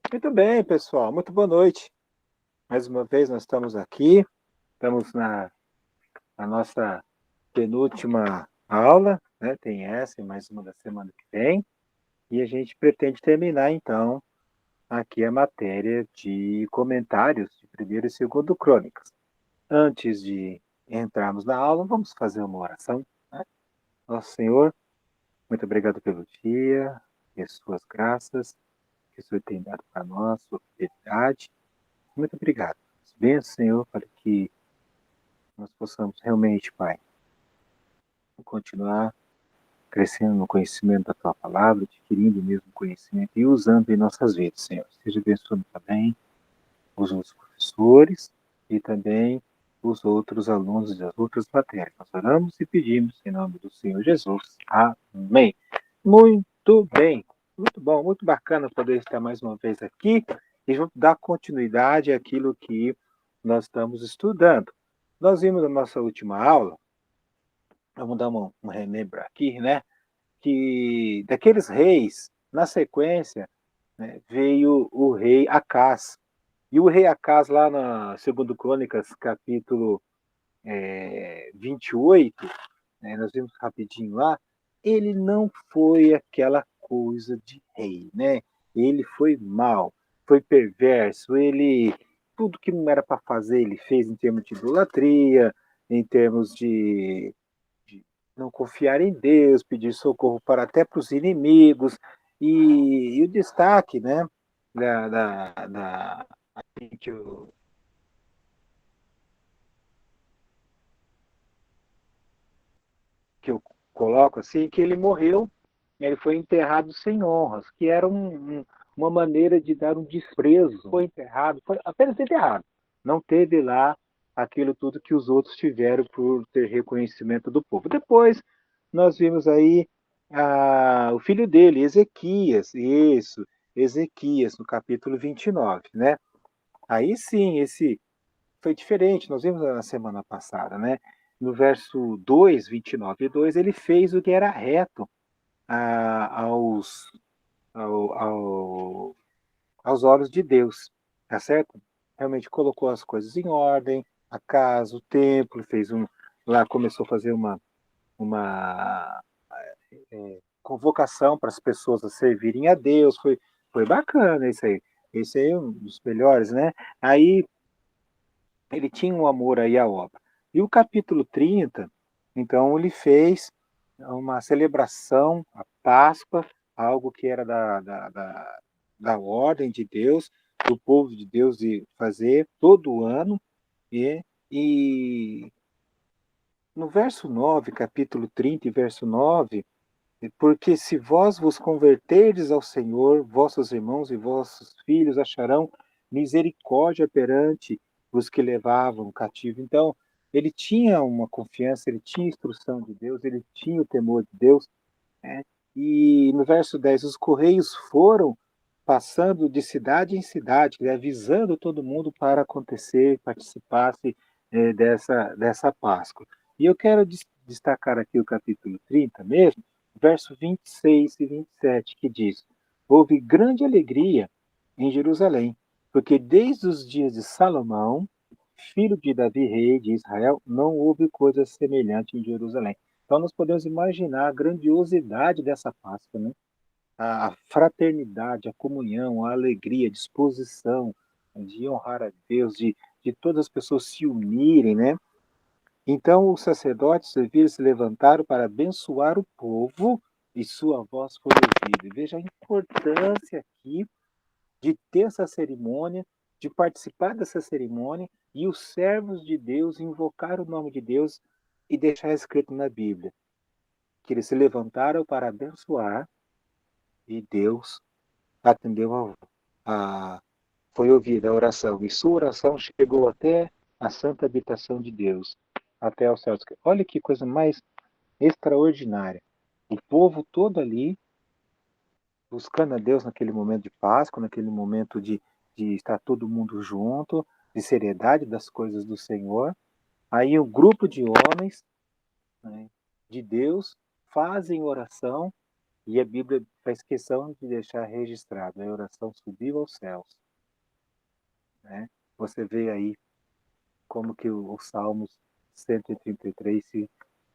Muito bem, pessoal. Muito boa noite. Mais uma vez nós estamos aqui. Estamos na nossa penúltima aula, né? Tem essa e mais uma da semana que vem. E a gente pretende terminar, então, aqui a matéria de comentários de primeiro e segundo Crônicas. Antes de entrarmos na aula, vamos fazer uma oração, né? Nosso Senhor, muito obrigado pelo dia e as suas graças que o Senhor tem dado para nós, sua fidelidade. Muito obrigado. Benção, Senhor, para que nós possamos realmente, Pai, continuar crescendo no conhecimento da Tua palavra, adquirindo o mesmo conhecimento e usando em nossas vidas, Senhor. Esteja abençoando também os outros professores e também os outros alunos das outras matérias. Nós oramos e pedimos em nome do Senhor Jesus. Amém. Muito bem. Muito bom, muito bacana poder estar mais uma vez aqui e vamos dar continuidade àquilo que nós estamos estudando. Nós vimos na nossa última aula, vamos dar um relembro aqui, né? Que daqueles reis, na sequência, né, veio o rei Acás. E o rei Acás, lá na Segundo Crônicas, capítulo 28, né, nós vimos rapidinho lá, ele não foi aquela coisa de rei, né? Ele foi mau, foi perverso, ele tudo que não era para fazer ele fez em termos de idolatria, em termos de não confiar em Deus, pedir socorro para até para os inimigos e o destaque, né? Da que que eu coloco assim, que ele morreu, ele foi enterrado sem honras, que era uma maneira de dar um desprezo. Foi enterrado, foi apenas enterrado. Não teve lá aquilo tudo que os outros tiveram por ter reconhecimento do povo. Depois nós vimos aí o filho dele, Ezequias, isso, Ezequias, no capítulo 29, né? Aí sim, esse foi diferente, nós vimos na semana passada, né? No verso 2, 29:2, ele fez o que era reto a, aos, ao, ao, aos olhos de Deus, tá certo? Realmente colocou as coisas em ordem, a casa, o templo, lá começou a fazer uma convocação para as pessoas a servirem a Deus, foi bacana isso aí. Esse aí é um dos melhores, né? Aí ele tinha um amor aí à obra. E o capítulo 30, então, ele fez uma celebração, a Páscoa, algo que era da ordem de Deus, do povo de Deus de fazer todo ano. E, e no verso 9, capítulo 30, verso 9, porque se vós vos converterdes ao Senhor, vossos irmãos e vossos filhos acharão misericórdia perante os que levavam cativo. Então, ele tinha uma confiança, ele tinha instrução de Deus, ele tinha o temor de Deus, né? E no verso 10, os correios foram passando de cidade em cidade, né, avisando todo mundo para acontecer, participasse dessa Páscoa. E eu quero destacar aqui o capítulo 30 mesmo, verso 26 e 27, que diz: houve grande alegria em Jerusalém, porque desde os dias de Salomão, filho de Davi, rei de Israel, não houve coisa semelhante em Jerusalém. Então nós podemos imaginar a grandiosidade dessa Páscoa, né? A fraternidade, a comunhão, a alegria, a disposição de honrar a Deus, de todas as pessoas se unirem, né? Então os sacerdotes se levantaram para abençoar o povo e sua voz foi ouvida. E veja a importância aqui de ter essa cerimônia, de participar dessa cerimônia e os servos de Deus invocar o nome de Deus e deixar escrito na Bíblia que eles se levantaram para abençoar e Deus atendeu foi ouvida a oração e sua oração chegou até a santa habitação de Deus, até aos céus. Olha que coisa mais extraordinária. O povo todo ali buscando a Deus naquele momento de Páscoa, naquele momento de estar todo mundo junto, de seriedade das coisas do Senhor. Aí um grupo de homens, né, de Deus fazem oração E a Bíblia faz questão de deixar registrado, a oração subiu aos céus, né? Você vê aí como que o Salmos 133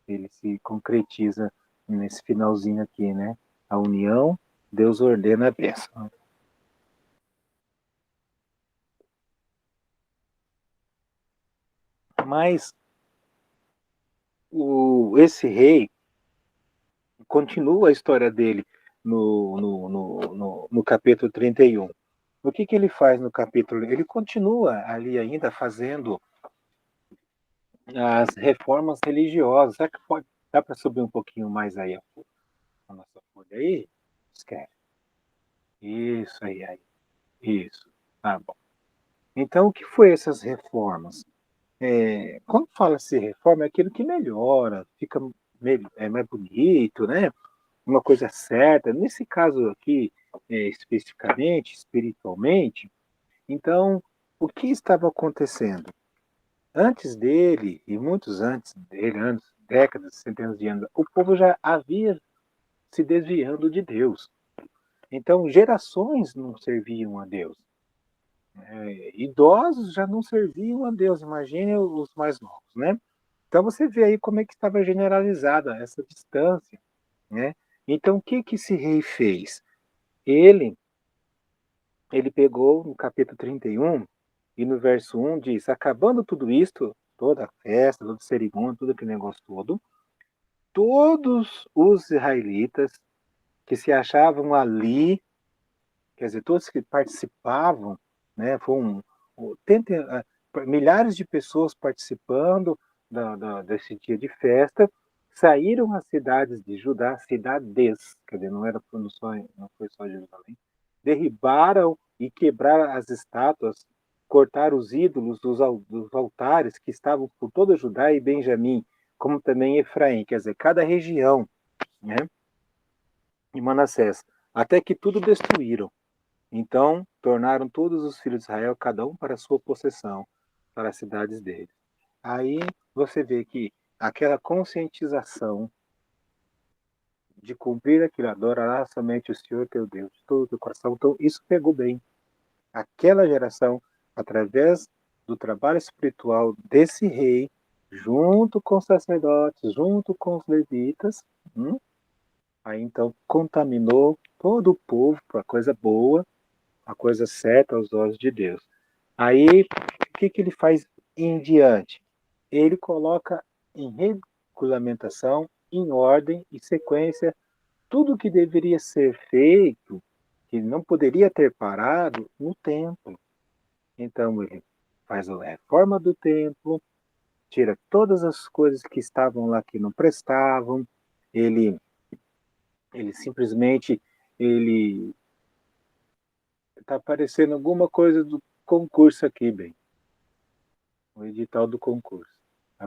ele se concretiza nesse finalzinho aqui, né? A união, Deus ordena a bênção. Mas esse rei continua a história dele no capítulo 31. O que ele faz no capítulo? Ele continua ali ainda fazendo as reformas religiosas. Será que pode, dá para subir um pouquinho mais aí a nossa folha aí? Escreve. Isso aí. Isso. Tá bom. Então, o que foi essas reformas? Quando fala-se reforma, é aquilo que melhora, fica mais bonito, né? Uma coisa certa. Nesse caso aqui, especificamente, espiritualmente, então, o que estava acontecendo? Antes dele, e muitos antes dele, anos, décadas, centenas de anos, o povo já havia se desviando de Deus. Então, gerações não serviam a Deus. Idosos já não serviam a Deus, imagine os mais novos, né? Então, você vê aí como é que estava generalizada essa distância, né? Então, o que esse rei fez? Ele, ele pegou no capítulo 31 e no verso 1 diz: acabando tudo isto, toda a festa, toda a cerimônia, todo aquele negócio todo, todos os israelitas que se achavam ali, quer dizer, todos que participavam, né, milhares de pessoas participando desse dia de festa, saíram às cidades de Judá, cidades, quer dizer, não foi só Jerusalém, derribaram e quebraram as estátuas, cortaram os ídolos dos altares que estavam por toda Judá e Benjamim, como também Efraim, quer dizer, cada região, né, e Manassés, até que tudo destruíram. Então tornaram todos os filhos de Israel, cada um para a sua possessão, para as cidades deles. Aí você vê que aquela conscientização de cumprir aquilo, adorará somente o Senhor teu Deus, de todo o teu coração. Então isso pegou bem. Aquela geração, através do trabalho espiritual desse rei, junto com os sacerdotes, junto com os levitas, aí então contaminou todo o povo para a coisa boa, a coisa certa aos olhos de Deus. Aí, o que ele faz em diante? Ele coloca em regulamentação, em ordem e sequência, tudo o que deveria ser feito, que não poderia ter parado, no templo. Então, ele faz a reforma do templo, tira todas as coisas que estavam lá que não prestavam, ele, ele simplesmente ele está aparecendo alguma coisa do concurso aqui, bem. O edital do concurso.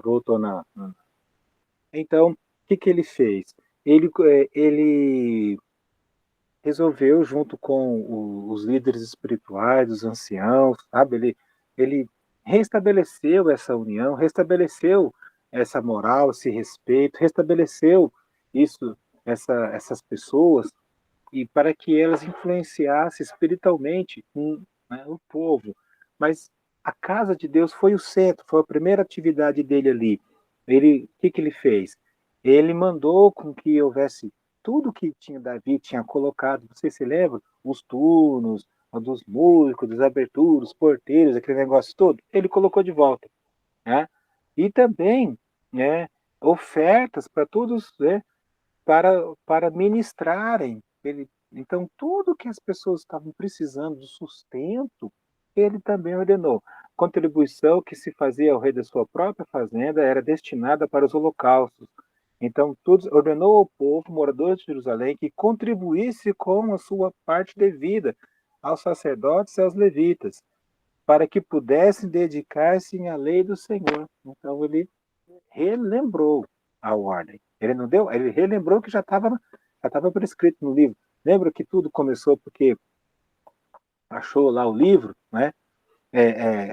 Voltou Então, o que ele fez? Ele resolveu, junto com os líderes espirituais, os anciãos, sabe? Ele restabeleceu essa união, restabeleceu essa moral, esse respeito, restabeleceu isso, essas pessoas, e para que elas influenciassem espiritualmente né, o povo. Mas a casa de Deus foi o centro, foi a primeira atividade dele ali. O que ele fez? Ele mandou com que houvesse tudo que tinha Davi tinha colocado. Você se lembra? Os turnos, dos músicos, das aberturas, os porteiros, aquele negócio todo. Ele colocou de volta, né? E também, né, ofertas para todos, né, para ministrarem. Então, tudo que as pessoas estavam precisando de sustento, ele também ordenou. Contribuição que se fazia ao rei da sua própria fazenda era destinada para os holocaustos. Então, tudo, ordenou ao povo, moradores de Jerusalém, que contribuísse com a sua parte devida aos sacerdotes e aos levitas, para que pudessem dedicar-se à lei do Senhor. Então, ele relembrou a ordem. Ele não deu, ele relembrou que já estava prescrito no livro. Lembra que tudo começou porque achou lá o livro, né?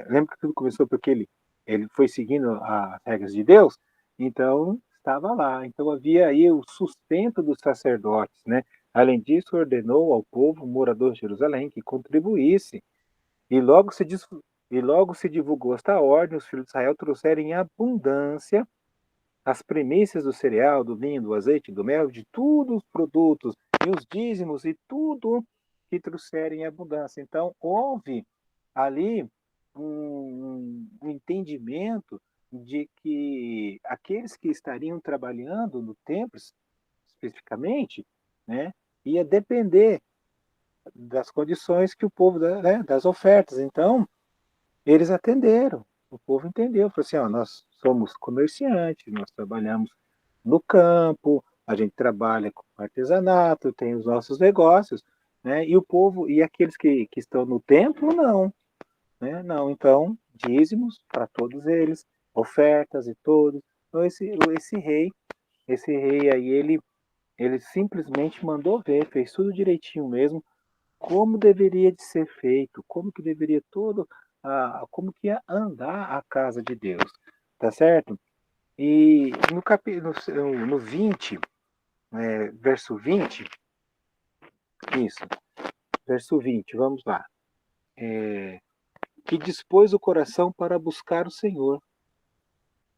Lembra que tudo começou porque ele foi seguindo as regras de Deus, então estava lá. Então havia aí o sustento dos sacerdotes, né? Além disso, ordenou ao povo morador de Jerusalém que contribuísse, e logo se divulgou esta ordem: os filhos de Israel trouxeram em abundância as primícias do cereal, do vinho, do azeite, do mel, de todos os produtos, e os dízimos, e tudo que trouxerem em abundância. Então, houve ali um entendimento de que aqueles que estariam trabalhando no templo, especificamente, né, ia depender das condições que o povo, né, das ofertas. Então, eles atenderam, o povo entendeu, falou assim: ó, nós somos comerciantes, nós trabalhamos no campo, a gente trabalha com artesanato, tem os nossos negócios, né? E o povo, e aqueles que estão no templo, não, né? Não, então, dízimos para todos eles, ofertas e todos. Então, esse rei aí, ele simplesmente mandou ver, fez tudo direitinho mesmo, como deveria de ser feito, como que deveria como que ia andar a casa de Deus, tá certo? E no 20, verso 20, isso, verso 20, vamos lá. Que dispôs o coração para buscar o Senhor,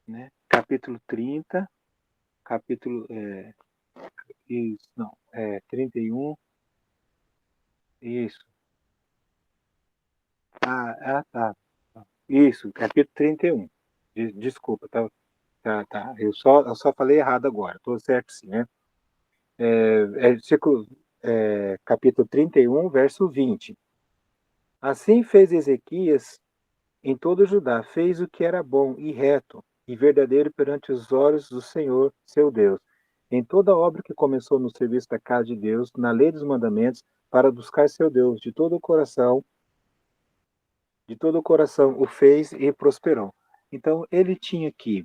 né? Capítulo 30, capítulo, isso, não, 31, isso. Tá. Isso, capítulo 31. Desculpa, tá. Eu só falei errado agora, estou certo sim, né? Capítulo 31, verso 20. Assim fez Ezequias em todo Judá, fez o que era bom e reto e verdadeiro perante os olhos do Senhor, seu Deus. Em toda obra que começou no serviço da casa de Deus, na lei dos mandamentos, para buscar seu Deus de todo o coração o fez e prosperou. Então ele tinha aqui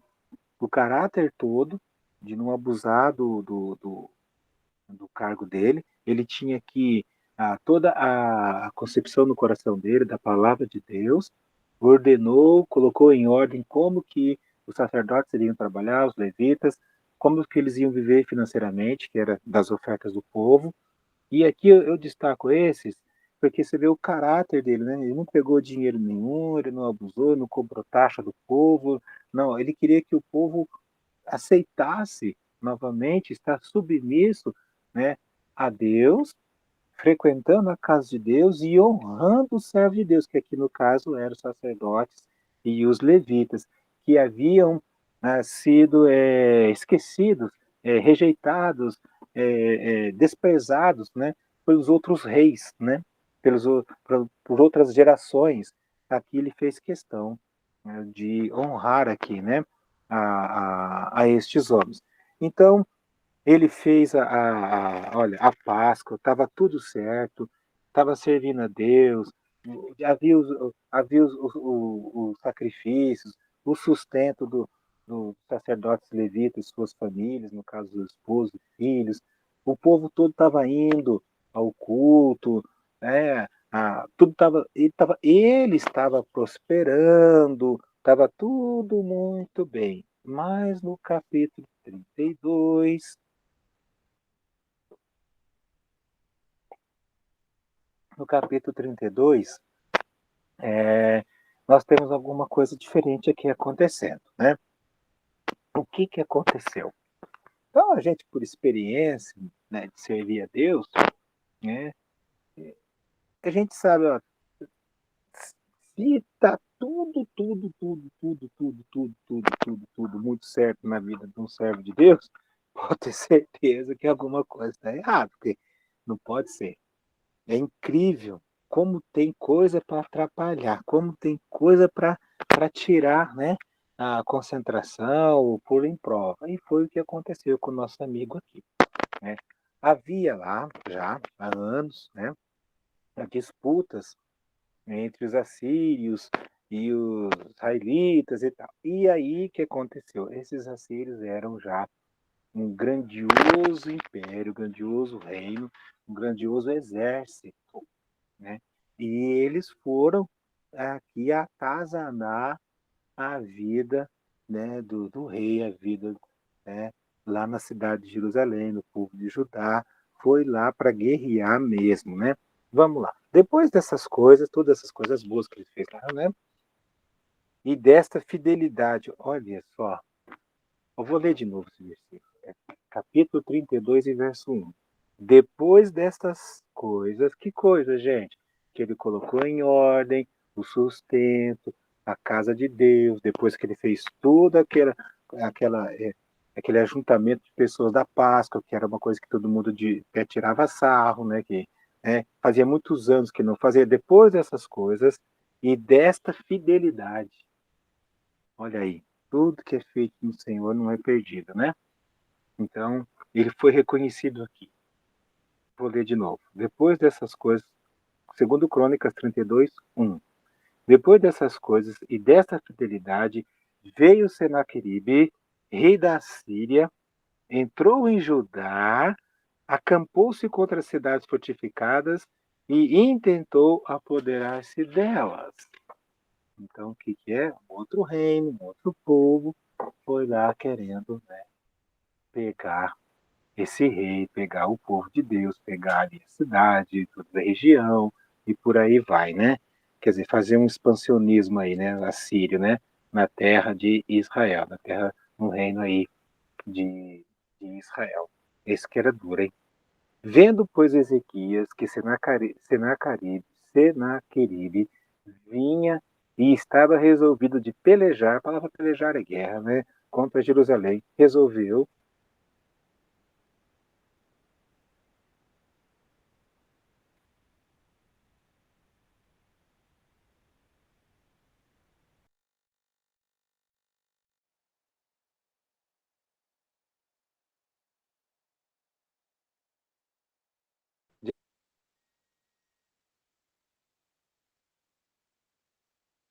o caráter todo de não abusar do cargo dele. Ele tinha que toda a concepção no coração dele da palavra de Deus, ordenou, colocou em ordem como que os sacerdotes iriam trabalhar, os levitas, como que eles iam viver financeiramente, que era das ofertas do povo. E aqui eu destaco esses, porque você vê o caráter dele, né? Ele não pegou dinheiro nenhum, ele não abusou, não cobrou taxa do povo, não, ele queria que o povo aceitasse novamente, estar submisso, né, a Deus, frequentando a casa de Deus e honrando o servo de Deus, que aqui no caso eram os sacerdotes e os levitas, que haviam sido esquecidos, rejeitados, desprezados, né, pelos outros reis, né, por outras gerações. Aqui ele fez questão, né, de honrar aqui, né, a estes homens. Então, ele fez olha, a Páscoa, estava tudo certo, estava servindo a Deus, havia os sacrifícios, o sustento dos sacerdotes levitas, suas famílias, no caso dos esposos e filhos. O povo todo estava indo ao culto, né? Ele estava prosperando, estava tudo muito bem. Mas no capítulo 32, no capítulo 32, é, nós temos alguma coisa diferente aqui acontecendo, né? O que que aconteceu? Então, a gente, por experiência, né, de servir a Deus, né, a gente sabe, ó, se tá tudo muito certo na vida de um servo de Deus, pode ter certeza que alguma coisa está errada, porque não pode ser. É incrível como tem coisa para atrapalhar, como tem coisa para tirar, né, a concentração, o pôr em prova. E foi o que aconteceu com o nosso amigo aqui, né? Havia lá, já há anos, né, disputas entre os assírios e os israelitas e tal. E aí o que aconteceu? Esses assírios eram já um grandioso império, um grandioso reino, um grandioso exército, né? E eles foram aqui atazanar a vida, né, do rei, a vida, né, lá na cidade de Jerusalém, no povo de Judá. foi lá para guerrear mesmo, né? Vamos lá. Depois dessas coisas, todas essas coisas boas que ele fez lá, né? E desta fidelidade, olha só, eu vou ler de novo esse versículo. É capítulo 32 e verso 1. Depois destas coisas, que coisa, gente? Que ele colocou em ordem o sustento, a casa de Deus, depois que ele fez tudo aquele ajuntamento de pessoas da Páscoa, que era uma coisa que todo mundo tirava sarro, né? Que fazia muitos anos que não fazia. Depois dessas coisas e desta fidelidade, olha aí, tudo que é feito no Senhor não é perdido, né? Então, ele foi reconhecido aqui. Vou ler de novo. Depois dessas coisas, segundo Crônicas 32, 1. Depois dessas coisas e desta fidelidade, veio Senaqueribe, rei da Síria, entrou em Judá, acampou-se contra as cidades fortificadas e intentou apoderar-se delas. Então, o que é? Outro reino, outro povo, foi lá querendo, né, pegar esse rei, pegar o povo de Deus, pegar ali a cidade, toda a região, e por aí vai, né? Quer dizer, fazer um expansionismo aí, né, assírio, né, na terra de Israel, na terra, no reino aí de Israel. Esse que era duro, hein? Vendo, pois, Ezequias que Senaqueribe vinha e estava resolvido de pelejar, a palavra pelejar é guerra, né, contra Jerusalém, resolveu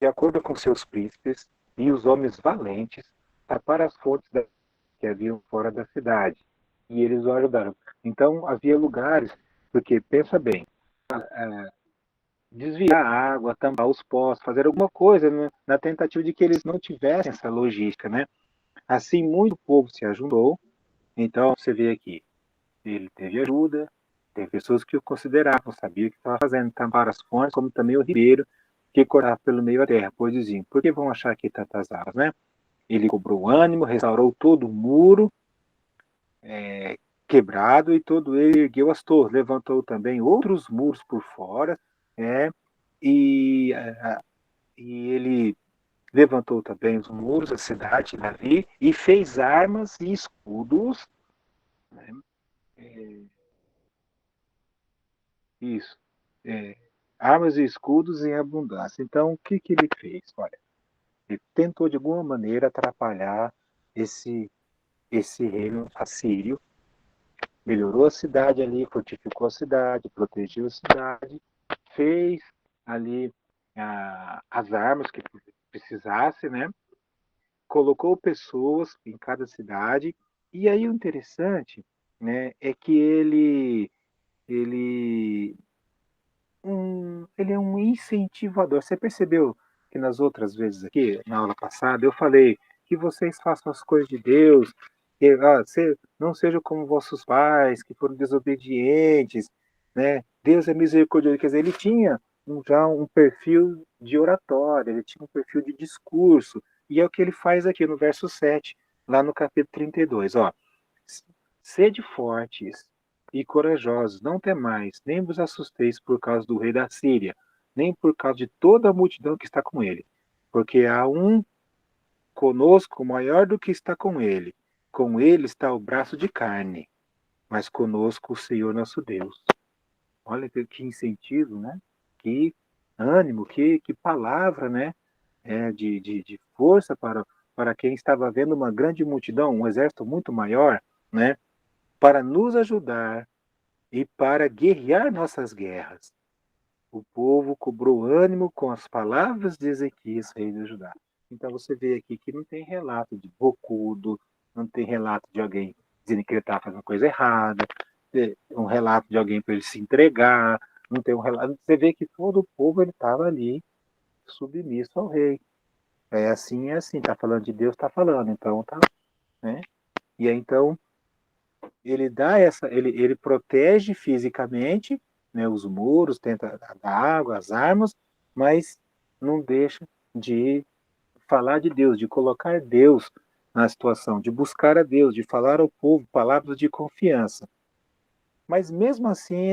de acordo com seus príncipes e os homens valentes, tapar as fontes que haviam fora da cidade. E eles o ajudaram. Então, havia lugares, porque, pensa bem, desviar a água, tampar os poços, fazer alguma coisa, né, na tentativa de que eles não tivessem essa logística, né? Assim, muito povo se ajudou. Então, você vê aqui, ele teve ajuda, tem pessoas que o consideravam, sabiam o que estava fazendo, tampar as fontes, como também o ribeiro, que cortava pelo meio da terra, pois diziam, por que vão achar aqui tantas águas, né? Ele cobrou ânimo, restaurou todo o muro quebrado e todo ele ergueu as torres, levantou também outros muros por fora, é, e, e ele levantou também os muros da cidade, Davi, e fez armas e escudos, né? É, isso, é, armas e escudos em abundância. Então, o que ele fez? Olha, ele tentou de alguma maneira atrapalhar esse, esse reino assírio, melhorou a cidade ali, fortificou a cidade, protegeu a cidade, fez ali as armas que precisasse, né? Colocou pessoas em cada cidade. E aí o interessante, né, é que ele ele é um incentivador. Você percebeu que nas outras vezes aqui, na aula passada, eu falei que vocês façam as coisas de Deus, que não sejam como vossos pais, que foram desobedientes, né? Deus é misericordioso. Quer dizer, ele tinha já um perfil de oratória, ele tinha um perfil de discurso, e é o que ele faz aqui no verso 7, lá no capítulo 32. Ó, sede fortes e corajosos, não temais, nem vos assusteis por causa do rei da Síria, nem por causa de toda a multidão que está com ele, porque há um conosco maior do que está com ele. Com ele está o braço de carne, mas conosco o Senhor nosso Deus. Olha que incentivo, né? Que ânimo, que palavra, né? De força para quem estava vendo uma grande multidão, um exército muito maior, né? Para nos ajudar e para guerrear nossas guerras. O povo cobrou ânimo com as palavras de Ezequias, rei de Judá. Então você vê aqui que não tem relato de bocudo, não tem relato de alguém dizendo que ele estava fazendo coisa errada, um relato de alguém para ele se entregar, não tem um relato. Você vê que todo o povo ele estava ali submisso ao rei. É assim, está falando de Deus, está falando, então tá, né? E aí então ele dá ele protege fisicamente, né, os muros, tenta a água, as armas, mas não deixa de falar de Deus, de colocar Deus na situação, de buscar a Deus, de falar ao povo palavras de confiança. Mas mesmo assim,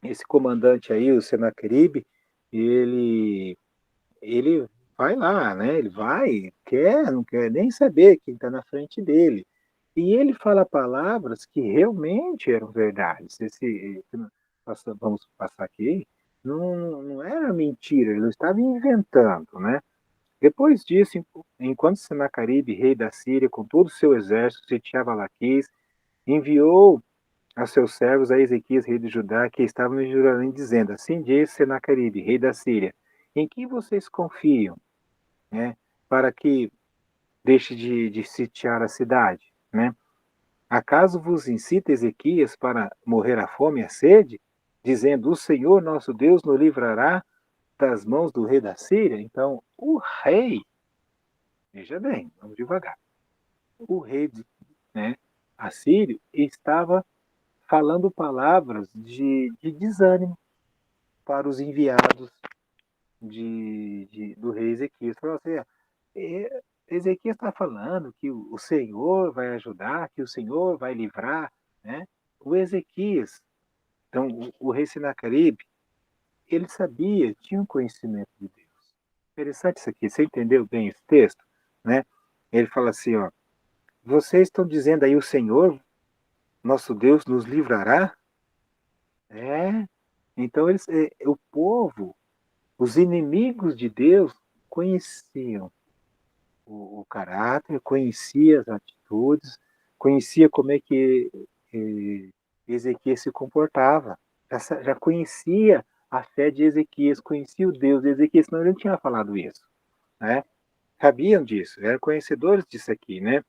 esse comandante aí, o Senaqueribe, ele, ele vai lá, né? Ele vai, não quer nem saber quem está na frente dele. E ele fala palavras que realmente eram verdades. Vamos passar aqui, não era mentira, ele não estava inventando, né? Depois disso, enquanto Senaqueribe, rei da Síria, com todo o seu exército, sitiava Laquis, enviou a seus servos a Ezequias, rei de Judá, que estavam em Jerusalém, dizendo: Assim diz Senaqueribe, rei da Síria, em que vocês confiam, né, para que deixe de sitiar a cidade, né? Acaso vos incita Ezequias para morrer à fome e à sede, dizendo: O Senhor nosso Deus nos livrará das mãos do rei da Síria? Então, o rei, veja bem, vamos devagar, o rei, né, assírio estava falando palavras de desânimo para os enviados do rei Ezequias. Falou assim: Ezequias está falando que o Senhor vai ajudar, que o Senhor vai livrar, né? O Ezequias, então o rei Senaqueribe, ele sabia, tinha um conhecimento de Deus. Interessante isso aqui, você entendeu bem esse texto, né? Ele fala assim, ó: vocês estão dizendo aí o Senhor, nosso Deus, nos livrará? É. Então o povo, os inimigos de Deus, conheciam o caráter, conhecia as atitudes, conhecia como é que Ezequias se comportava, já conhecia a fé de Ezequias, conhecia o Deus de Ezequias, senão ele não tinha falado isso, né? Sabiam disso, eram conhecedores disso aqui, né?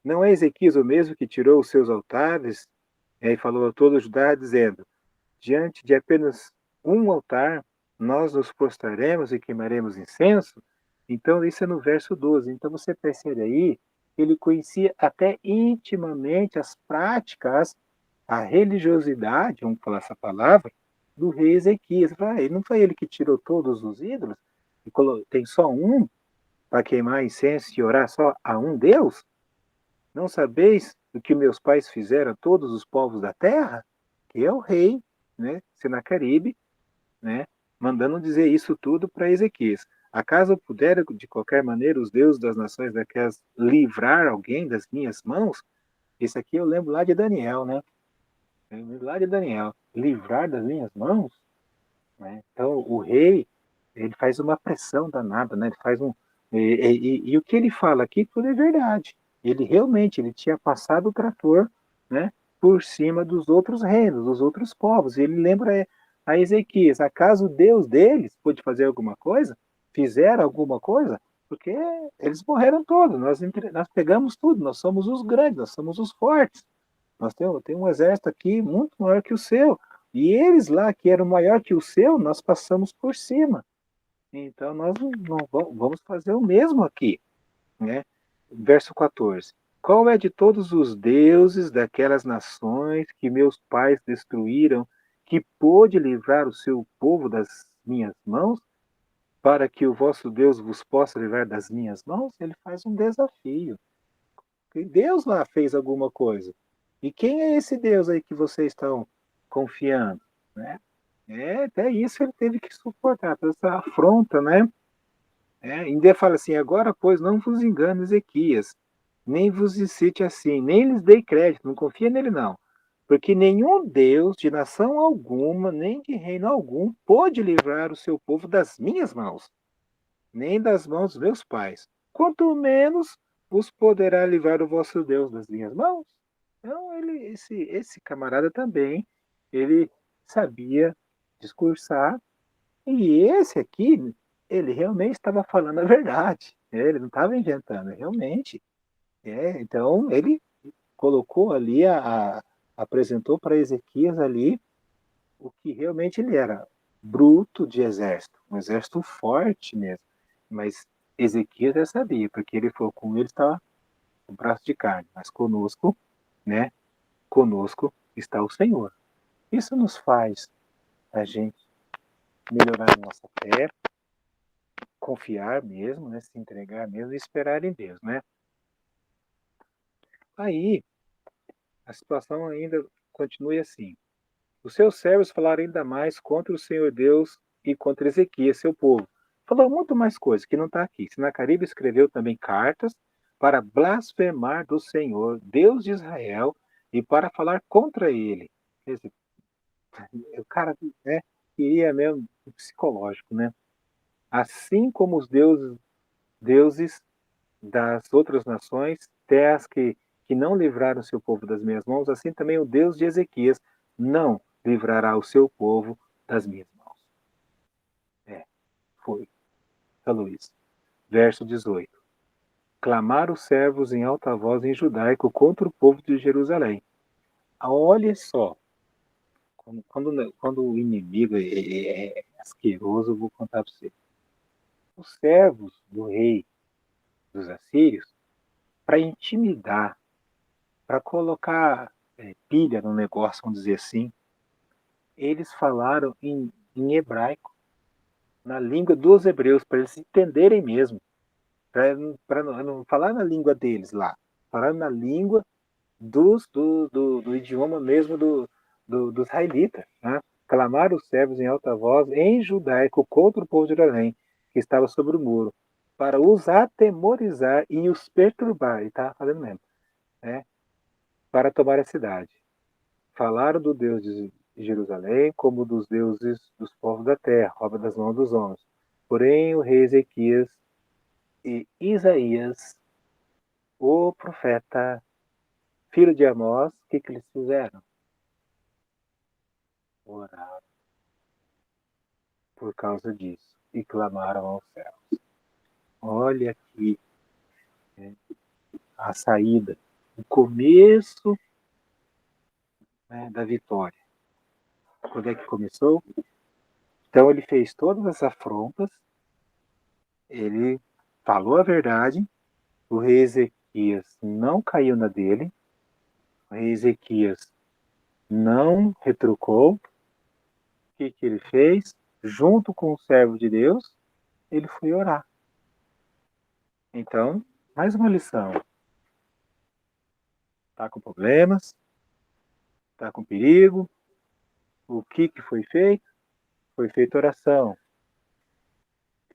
Não é Ezequias o mesmo que tirou os seus altares e falou a todo Judá, dizendo: diante de apenas um altar, nós nos prostraremos e queimaremos incenso? Então, isso é no verso 12. Então, você percebe aí que ele conhecia até intimamente as práticas, a religiosidade, vamos falar essa palavra, do rei Ezequias. Não foi ele que tirou todos os ídolos? E tem só um para queimar incenso e orar só a um Deus? Não sabeis o que meus pais fizeram a todos os povos da terra? Que é o rei, né, Senaqueribe, né, mandando dizer isso tudo para Ezequias. Acaso puder de qualquer maneira os deuses das nações daquelas livrar alguém das minhas mãos? Isso aqui eu lembro lá de Daniel, né? Eu lembro lá de Daniel. Livrar das minhas mãos? Né? Então o rei, ele faz uma pressão danada, né? Ele faz e o que ele fala aqui tudo é verdade. Ele realmente ele tinha passado o trator, né, por cima dos outros reinos, dos outros povos. Ele lembra a Ezequias: acaso o Deus deles pôde fazer alguma coisa? Fizeram alguma coisa? Porque eles morreram todos. Nós pegamos tudo. Nós somos os grandes, nós somos os fortes. Nós temos um exército aqui muito maior que o seu. E eles lá, que eram maior que o seu, nós passamos por cima. Então nós não vamos fazer o mesmo aqui, né? Verso 14. Qual é de todos os deuses daquelas nações que meus pais destruíram, que pôde livrar o seu povo das minhas mãos, para que o vosso Deus vos possa livrar das minhas mãos? Ele faz um desafio. Que Deus lá fez alguma coisa. E quem é esse Deus aí que vocês estão confiando, né? Até isso ele teve que suportar, toda essa afronta, né? Ainda fala assim: agora, pois, não vos engane, Ezequias, nem vos incite assim, nem lhes dei crédito, não confia nele não. Porque nenhum Deus de nação alguma, nem de reino algum, pôde livrar o seu povo das minhas mãos, nem das mãos dos meus pais. Quanto menos vos poderá livrar o vosso Deus das minhas mãos. Então, esse camarada também, ele sabia discursar, e esse aqui, ele realmente estava falando a verdade. Ele não estava inventando, realmente. Então, ele colocou ali, apresentou para Ezequias ali o que realmente ele era: bruto de exército, um exército forte mesmo. Mas Ezequias já sabia, porque ele falou: com ele está o braço de carne, mas conosco né? Conosco está o Senhor. Isso nos faz a gente melhorar a nossa fé, confiar mesmo, né? Se entregar mesmo e esperar em Deus, né? Aí, a situação ainda continua assim. Os seus servos falaram ainda mais contra o Senhor Deus e contra Ezequias, seu povo. Falou muito mais coisas que não está aqui. Sinaqueribe escreveu também cartas para blasfemar do Senhor, Deus de Israel, e para falar contra ele. Quer dizer, o cara, né, queria mesmo o psicológico, né? Assim como os deuses das outras nações, terras que não livraram seu povo das minhas mãos, assim também o Deus de Ezequias não livrará o seu povo das minhas mãos. Foi. Falou isso. Verso 18. Clamaram os servos em alta voz em judaico contra o povo de Jerusalém. Olha só, quando o inimigo é asqueroso, eu vou contar para você. Os servos do rei dos assírios, para intimidar, para colocar pilha no negócio, vamos dizer assim, eles falaram em hebraico, na língua dos hebreus, para eles entenderem mesmo, para não falar na língua deles lá, falar na língua do idioma mesmo dos israelitas. Né? Clamaram os servos em alta voz em judaico contra o povo de Jerusalém, que estava sobre o muro, para os atemorizar e os perturbar. E estava fazendo mesmo, né? Para tomar a cidade. Falaram do Deus de Jerusalém como dos deuses dos povos da terra, obra das mãos dos homens. Porém, o rei Ezequias e Isaías, o profeta, filho de Amós, o que eles fizeram? Oraram por causa disso e clamaram ao céu. Olha aqui, né, a saída, o começo, né, da vitória. Quando é que começou? Então ele fez todas as afrontas, ele falou a verdade, o rei Ezequias não caiu na dele, o rei Ezequias não retrucou. O que ele fez? Junto com o servo de Deus, ele foi orar. Então, mais uma lição. Está com problemas, está com perigo. O que foi feito? Foi feita oração.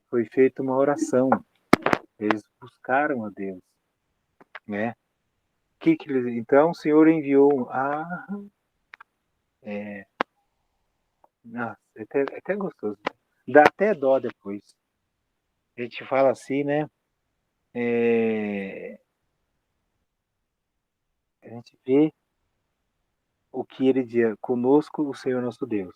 Foi feita uma oração. Eles buscaram a Deus, né? Então o Senhor enviou. Nossa, é até gostoso. Dá até dó depois. A gente fala assim, né? A gente vê o que ele diz, conosco o Senhor nosso Deus.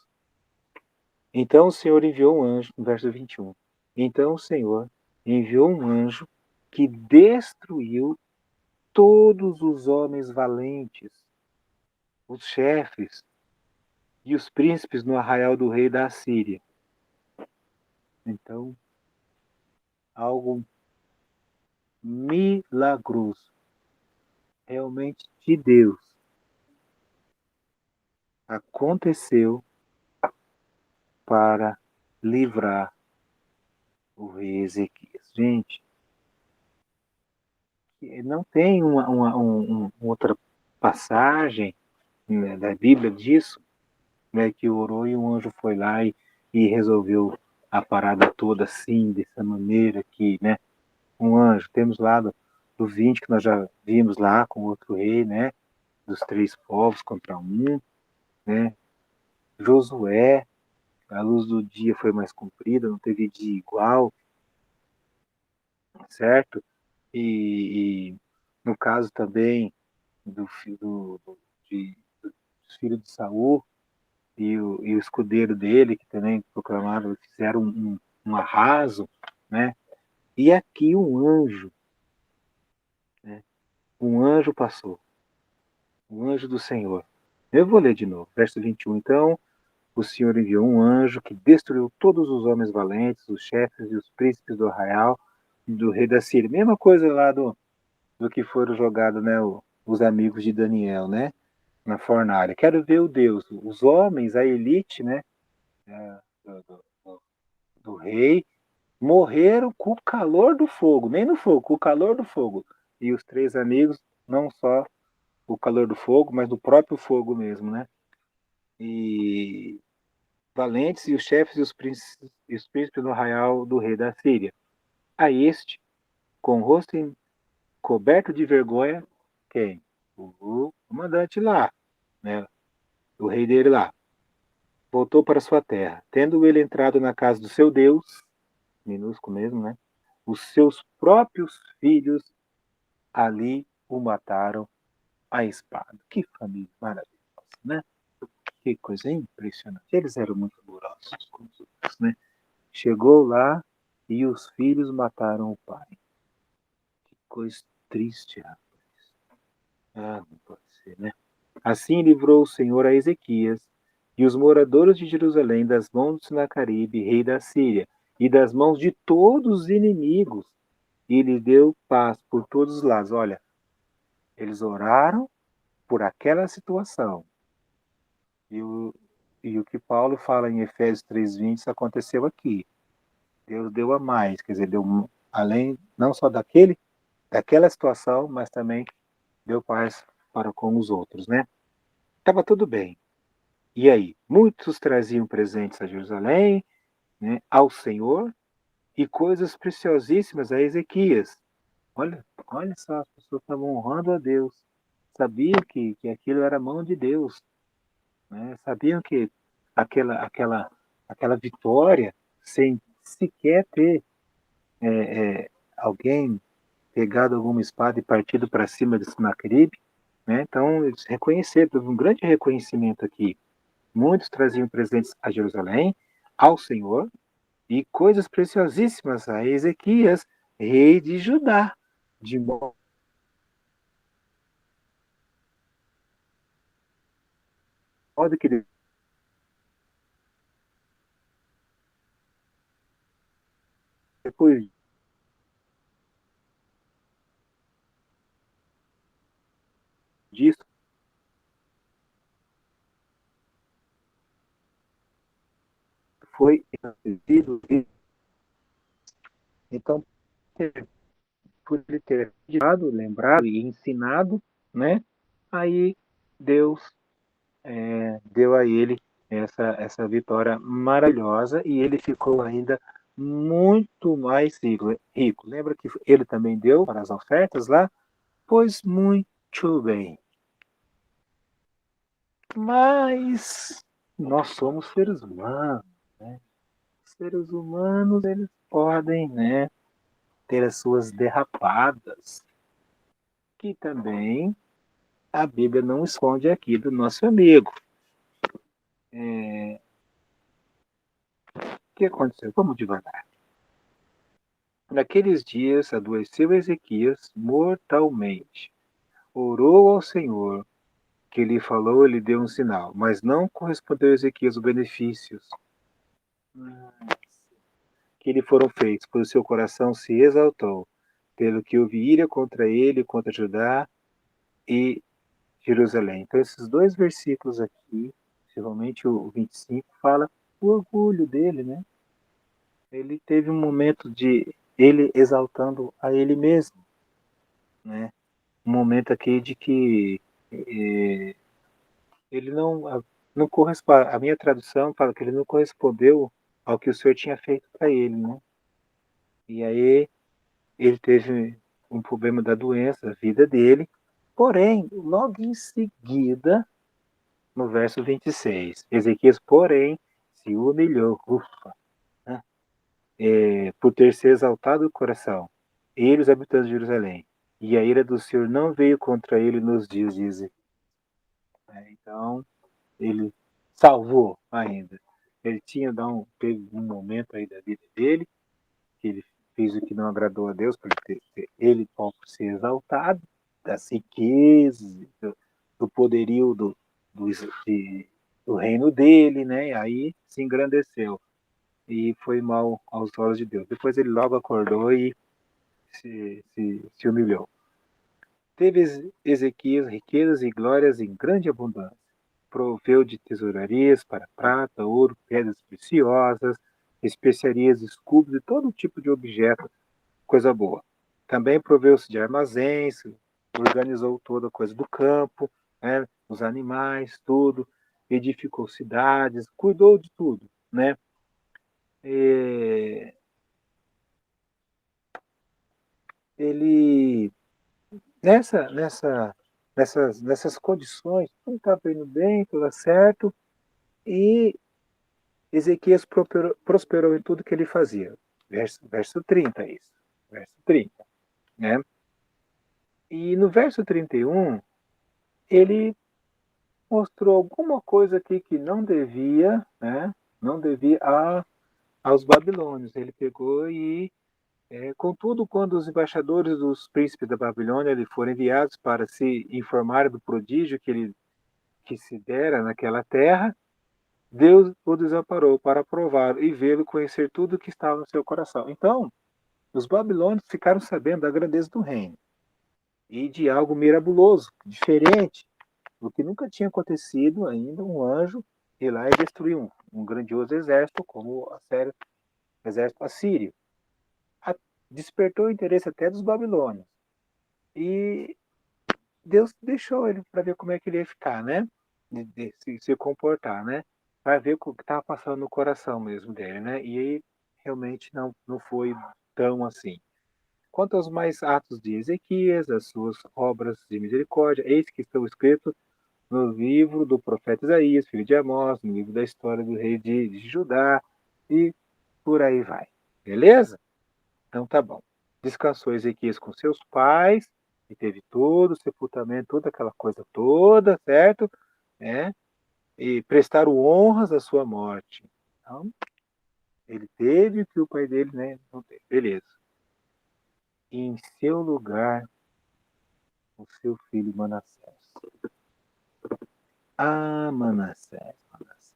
Então o Senhor enviou um anjo, no verso 21. Então o Senhor enviou um anjo que destruiu todos os homens valentes, os chefes e os príncipes no arraial do rei da Assíria. Então, algo milagroso, realmente de Deus, aconteceu para livrar o rei Ezequias. Gente, não tem uma outra passagem, né, da Bíblia disso, né, que orou e um anjo foi lá e resolveu a parada toda assim, dessa maneira que, né, um anjo, temos lá do 20 que nós já vimos lá com outro rei, né, dos 3 povos contra um, né, Josué, a luz do dia foi mais comprida, não teve dia igual, certo? E no caso também do, dos filhos de Saul e o escudeiro dele, que também proclamaram, fizeram um arraso, né? E aqui né? Um anjo passou, um anjo do Senhor. Eu vou ler de novo, verso 21. Então, o Senhor enviou um anjo que destruiu todos os homens valentes, os chefes e os príncipes do arraial do rei da Síria. Mesma coisa lá do que foram jogados, né? os amigos de Daniel, né? Na fornalha. Quero ver o Deus. Os homens, a elite, né? Do rei, morreram com o calor do fogo, nem no fogo, com o calor do fogo. E os três amigos, não só o calor do fogo, mas do próprio fogo mesmo, né? E valentes e os chefes e os príncipes do arraial do rei da Síria. A este, com o rosto coberto de vergonha, quem? O comandante lá, né? O rei dele lá. Voltou para sua terra. Tendo ele entrado na casa do seu Deus, minúsculo mesmo, né? Os seus próprios filhos ali o mataram à espada. Que família maravilhosa, né? Que coisa impressionante. Eles eram muito amorosos com os outros, né? Chegou lá e os filhos mataram o pai. Que coisa triste, rapaz. Ah, não pode ser, né? Assim livrou o Senhor a Ezequias e os moradores de Jerusalém das mãos de Sinaqueribe, rei da Síria, e das mãos de todos os inimigos, e lhe deu paz por todos os lados. Olha, eles oraram por aquela situação. E o que Paulo fala em Efésios 3:20, isso aconteceu aqui. Deus deu a mais, quer dizer, deu além não só daquela situação, mas também deu paz para com os outros, né? Estava tudo bem. E aí, muitos traziam presentes a Jerusalém, né, ao Senhor, e coisas preciosíssimas a Ezequias. Olha só, as pessoas estavam honrando a Deus. Sabiam que aquilo era a mão de Deus, né? Sabiam que aquela, aquela, aquela vitória, sem sequer ter alguém pegado alguma espada e partido para cima de Sinaqueribe, né? Então eles reconheceram, teve um grande reconhecimento aqui. Muitos traziam presentes a Jerusalém, ao Senhor, e coisas preciosíssimas a Ezequias, rei de Judá, de modo que depois disso foi entendido. Então, por ele ter dado, lembrado e ensinado, né? Aí Deus deu a ele essa vitória maravilhosa e ele ficou ainda muito mais rico. Lembra que ele também deu para as ofertas lá? Pois muito bem. Mas nós somos seres humanos, né? Seres humanos, eles podem, né, ter as suas derrapadas, que também a Bíblia não esconde aqui do nosso amigo. O que aconteceu? Vamos devagar. Naqueles dias adoeceu Ezequias mortalmente. Orou ao Senhor, que lhe falou e lhe deu um sinal, mas não correspondeu a Ezequias os benefícios que lhe foram feitos, pois o seu coração se exaltou, pelo que houve ira contra ele, contra Judá e Jerusalém. Então, esses dois versículos aqui, principalmente o 25, fala o orgulho dele, né? Ele teve um momento de ele exaltando a ele mesmo, né? Um momento aqui de que ele não corresponde. A minha tradução fala que ele não correspondeu ao que o Senhor tinha feito para ele, né? E aí ele teve um problema da doença, a vida dele. Porém, logo em seguida, no verso 26, Ezequias, porém, se humilhou, ufa, né? Por ter se exaltado o coração, ele os habitantes de Jerusalém. E a ira do Senhor não veio contra ele nos dias de Ezequias. Então, ele salvou ainda. Ele teve um momento aí da vida dele, que ele fez o que não agradou a Deus, por ele próprio ser exaltado, das riquezas, do poderio do, de, do reino dele, né? E aí se engrandeceu e foi mal aos olhos de Deus. Depois ele logo acordou e se humilhou. Teve Ezequias riquezas e glórias em grande abundância. Proveu de tesourarias para prata, ouro, pedras preciosas, especiarias, escudos e todo tipo de objeto, coisa boa. Também proveu-se de armazéns, organizou toda a coisa do campo, né, os animais, tudo, edificou cidades, cuidou de tudo, né? E ele nessas condições, tudo estava indo bem, tudo certo, e Ezequias prosperou em tudo que ele fazia. Verso 30, isso. Verso 30, né? E no verso 31, ele mostrou alguma coisa aqui que não devia, né? Não devia aos babilônios. Ele pegou e, contudo, quando os embaixadores dos príncipes da Babilônia eles foram enviados para se informar do prodígio que se dera naquela terra, Deus o desamparou para provar e vê-lo conhecer tudo o que estava no seu coração. Então, os babilônios ficaram sabendo da grandeza do reino e de algo mirabuloso, diferente, o que nunca tinha acontecido ainda, um anjo ir lá e destruir um grandioso exército como o exército assírio. Despertou o interesse até dos babilônios. E Deus deixou ele para ver como é que ele ia ficar, né? De se comportar, né? Para ver o que estava passando no coração mesmo dele, né? E aí realmente não foi tão assim. Quanto aos mais atos de Ezequias, as suas obras de misericórdia, eis que estão escritos no livro do profeta Isaías, filho de Amós, no livro da história do rei de Judá, e por aí vai. Beleza? Então tá bom. Descansou Ezequias com seus pais, e teve todo o sepultamento, toda aquela coisa toda, certo? É, e prestaram honras à sua morte. Então, ele teve o que o pai dele, né, não teve. Beleza. E em seu lugar, o seu filho Manassés. Ah, Manassés, Manassés.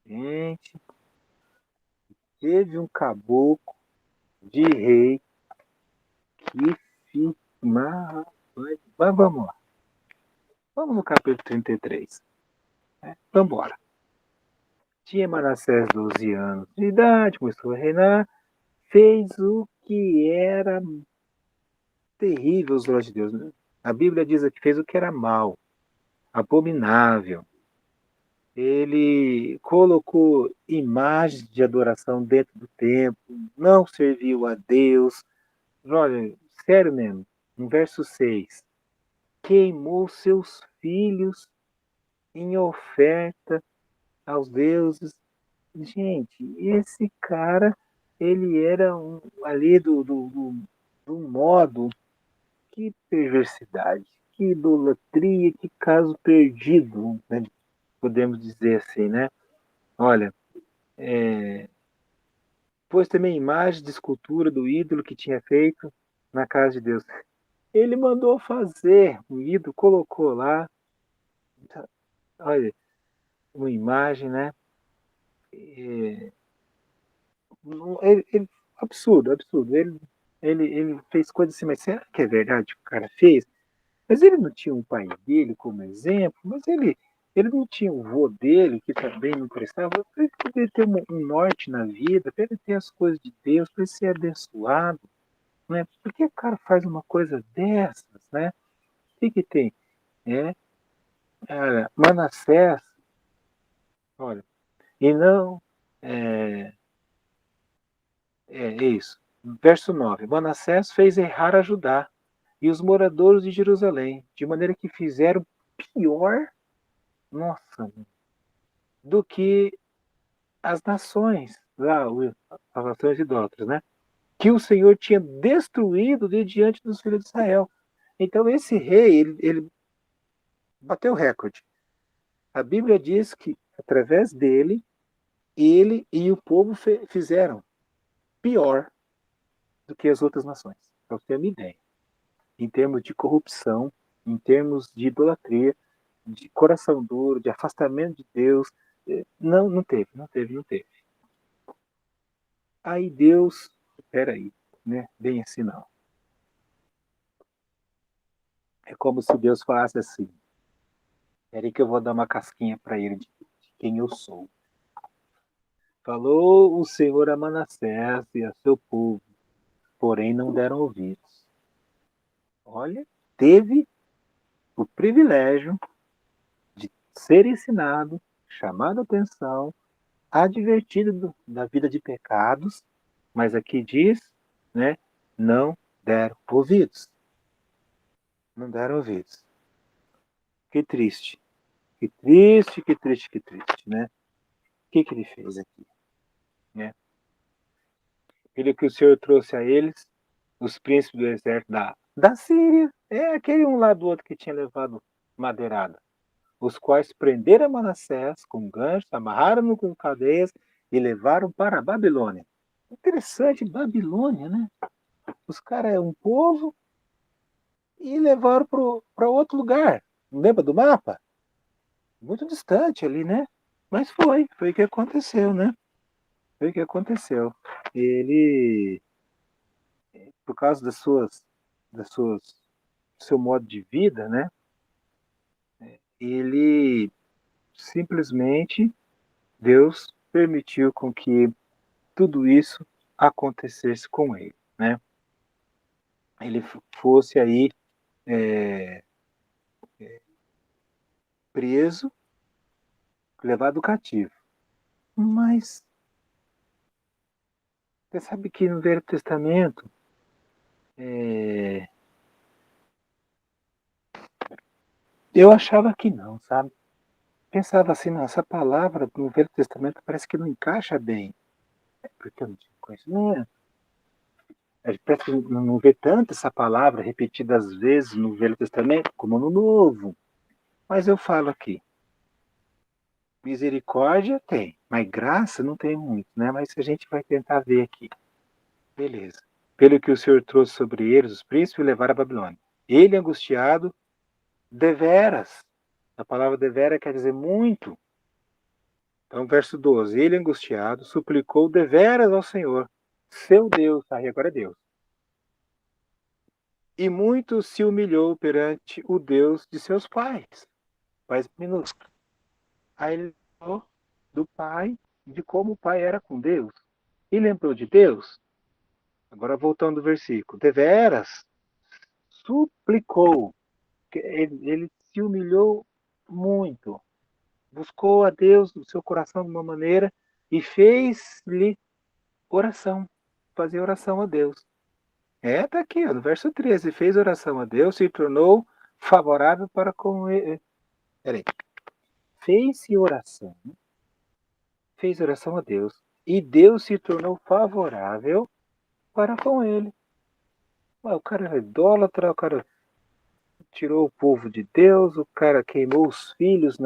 Gente, teve um caboclo de rei que mas vamos lá. Vamos no capítulo 33. Né? Vamos embora. Tinha Manassés 12 anos de idade, começou a reinar, fez o que era terrível aos olhos de Deus. Né? A Bíblia diz que fez o que era mal, abominável. Ele colocou imagens de adoração dentro do templo, não serviu a Deus. Olha, sério mesmo, no verso 6, queimou seus filhos em oferta aos deuses. Gente, esse cara, ele era ali do modo, que perversidade, que idolatria, que caso perdido, né? Podemos dizer assim, né? Olha, pôs também imagem de escultura do ídolo que tinha feito na casa de Deus. Ele mandou fazer o ídolo, colocou lá, olha, uma imagem, né? É, absurdo, absurdo. Ele fez coisas assim, mas será que é verdade que o cara fez? Mas ele não tinha um pai dele como exemplo, mas ele não tinha o vô dele, que também não prestava, para ele poder ter um norte na vida, para ele ter as coisas de Deus, para ele ser abençoado, né? Por que o cara faz uma coisa dessas, né? O que tem? É, Manassés, olha, e não, é, é isso. Verso 9: Manassés fez errar a Judá e os moradores de Jerusalém, de maneira que fizeram pior, nossa, do que as nações, lá, as nações idólatras, né? Que o Senhor tinha destruído de diante dos filhos de Israel. Então esse rei, ele bateu o recorde. A Bíblia diz que através dele, ele e o povo fizeram pior do que as outras nações. Para você ter uma ideia. Em termos de corrupção, em termos de idolatria, de coração duro, de afastamento de Deus, não teve. Aí Deus, peraí, né? Bem assim não. É como se Deus falasse assim: peraí que eu vou dar uma casquinha para ele de quem eu sou. Falou o Senhor a Manassés e a seu povo, porém não deram ouvidos. Olha, teve o privilégio de ser ensinado, chamado a atenção, advertido da vida de pecados, mas aqui diz, né, não deram ouvidos. Não deram ouvidos. Que triste. Que triste, que triste, que triste, né? O que ele fez aqui, né? Aquilo que o Senhor trouxe a eles, os príncipes do exército da Síria, é aquele um lá do outro que tinha levado madeirada, os quais prenderam Manassés com ganchos, amarraram-no com cadeias e levaram para a Babilônia. Interessante, Babilônia, né? Os caras é um povo e levaram para outro lugar. Não lembra do mapa? Muito distante ali, né? Mas foi o que aconteceu, né? Foi o que aconteceu. Ele, por causa das suas, do seu modo de vida, né? Ele simplesmente, Deus permitiu com que tudo isso acontecesse com ele, né? Ele fosse aí é, preso, levado cativo. Mas você sabe que no Velho Testamento é, eu achava que não, sabe? Pensava assim, não, essa palavra no Velho Testamento parece que não encaixa bem, porque eu não tinha conhecimento. A gente parece que não vê tanto essa palavra repetida às vezes no Velho Testamento como no Novo. Mas eu falo aqui, misericórdia tem, mas graça não tem muito, né? Mas a gente vai tentar ver aqui. Beleza. Pelo que o Senhor trouxe sobre eles, os príncipes, levaram a Babilônia. Ele, angustiado, deveras. A palavra devera quer dizer muito. Então, verso 12. Ele, angustiado, suplicou deveras ao Senhor, seu Deus. Aí agora é Deus. E muito se humilhou perante o Deus de seus pais. Pais minúsculos. Aí ele falou do pai, de como o pai era com Deus. E lembrou de Deus. Agora voltando ao versículo. Deveras suplicou. Ele se humilhou muito. Buscou a Deus no seu coração de uma maneira e fez-lhe oração. Fazer oração a Deus. Tá aqui, ó, no verso 13. Fez oração a Deus, se tornou favorável para com ele. Peraí. Fez oração. Fez oração a Deus. E Deus se tornou favorável para com ele. O cara é idólatra, o cara tirou o povo de Deus, o cara queimou os filhos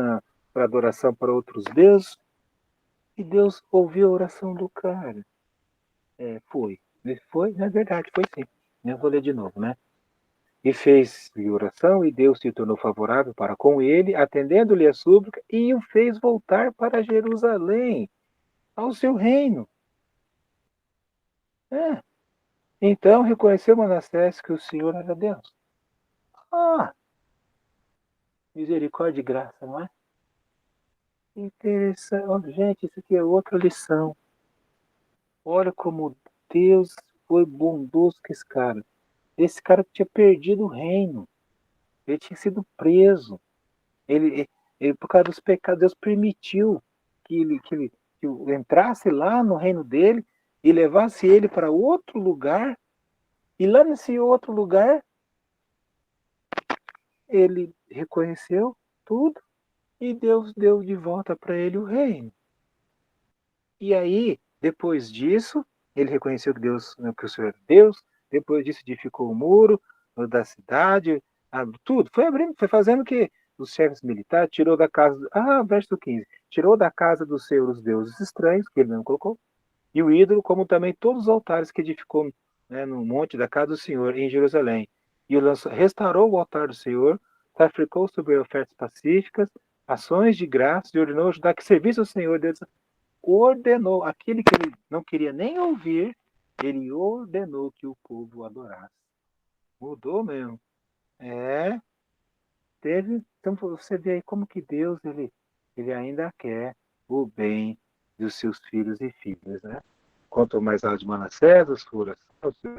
para adoração para outros deuses. E Deus ouviu a oração do cara. Foi. Foi, na verdade, foi sim. Eu vou ler de novo, né? E fez-lhe oração, e Deus se tornou favorável para com ele, atendendo-lhe a súplica, e o fez voltar para Jerusalém, ao seu reino. É. Então reconheceu Manassés que o Senhor era Deus. Ah, misericórdia e graça, não é? Interessante. Oh, gente, isso aqui é outra lição. Olha como Deus foi bondoso com esse cara. Esse cara tinha perdido o reino. Ele tinha sido preso. Por causa dos pecados, Deus permitiu que entrasse lá no reino dele e levasse ele para outro lugar. E lá nesse outro lugar, ele reconheceu tudo e Deus deu de volta para ele o reino. E aí, depois disso, ele reconheceu que Deus, que o Senhor era Deus. Depois disso, edificou o muro da cidade, tudo. Foi abrindo, foi fazendo o que os chefes militares tirou da casa. Verso 15. Tirou da casa do Senhor os deuses estranhos, que ele não colocou, e o ídolo, como também todos os altares que edificou, né, no monte da casa do Senhor, em Jerusalém. E restaurou o altar do Senhor, sacrificou sobre ofertas pacíficas, ações de graça, e ordenou Judá que servisse ao Senhor Deus. Ordenou, aquele que ele não queria nem ouvir, ele ordenou que o povo adorasse. Mudou mesmo. É, teve, então você vê aí como que Deus ele ainda quer o bem dos seus filhos e filhas, né? Quanto mais a de Manassés, as furas,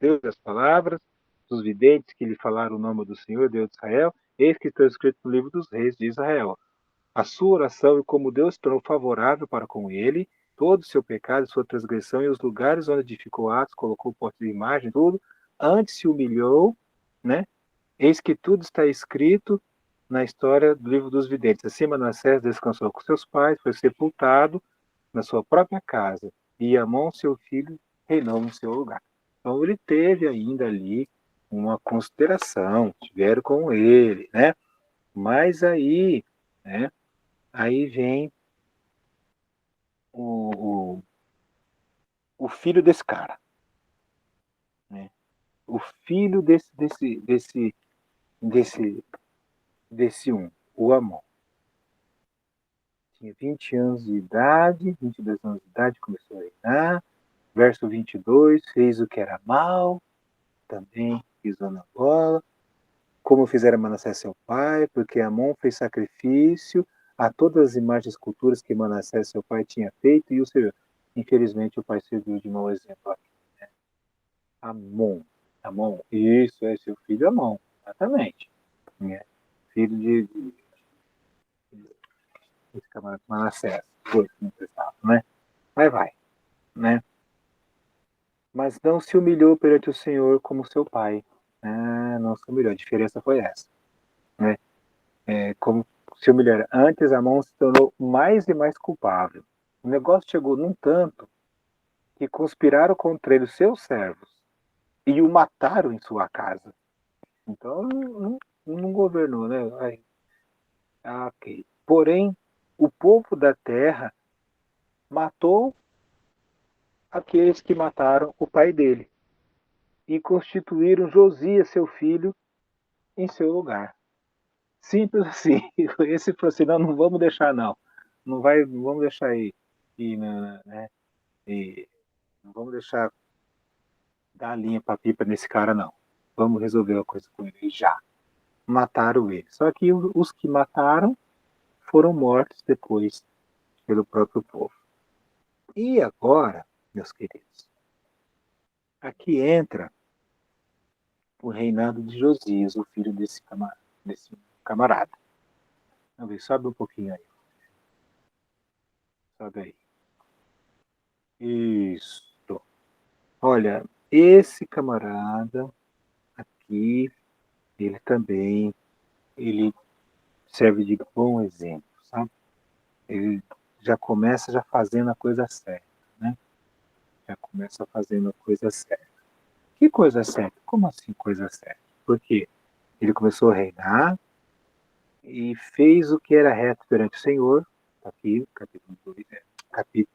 Deus e as palavras dos videntes que lhe falaram o nome do Senhor, Deus de Israel, eis que está escrito no livro dos reis de Israel. A sua oração e como Deus se tornou favorável para com ele, todo o seu pecado, sua transgressão e os lugares onde edificou atos, colocou postes de imagem, tudo, antes se humilhou, né? Eis que tudo está escrito na história do livro dos videntes. Assim Manassés descansou com seus pais, foi sepultado na sua própria casa, e Amon, seu filho, reinou no seu lugar. Então ele teve ainda ali uma consideração, tiveram com ele, né? Mas aí, né? Aí vem o, o filho desse cara, né? O filho desse, desse um, o Amon. Tinha 20 anos de idade, 22 anos de idade, começou a reinar. Verso 22, fez o que era mal, também pisou na bola, como fizera Manassés seu pai, porque Amon fez sacrifício a todas as imagens e esculturas que Manassés seu pai tinha feito, e o Senhor. Infelizmente o pai serviu de mau exemplo aqui. Né? Amon, Amon, isso é seu filho Amon, exatamente. Né? Filho desse camarada Manassés, foi, não precisava, né? Mas vai, né? Mas não se humilhou perante o Senhor como seu pai. Ah, não se humilhou, a diferença foi essa. Né? Como se humilhar. Antes, Amon se tornou mais e mais culpável. O negócio chegou num tanto que conspiraram contra ele os seus servos e o mataram em sua casa. Então, não governou, né? Ok. Porém, o povo da terra matou aqueles que mataram o pai dele e constituíram Josias, seu filho, em seu lugar. Simples assim. Esse falou assim, não, não vamos deixar não. Não vamos deixar ir né? E não vamos deixar dar a linha para pipa nesse cara não. Vamos resolver a coisa com ele já. Mataram ele. Só que os que mataram foram mortos depois pelo próprio povo. E agora, meus queridos, aqui entra o reinado de Josias, o filho desse camarada. Vamos ver, sobe um pouquinho aí. Sobe aí. Isso. Olha, esse camarada aqui, ele também, ele serve de bom exemplo, sabe? Ele já começa já fazendo a coisa certa, né? Já começa fazendo a coisa certa. Que coisa certa? Como assim coisa certa? Porque ele começou a reinar e fez o que era reto perante o Senhor, tá aqui, capítulo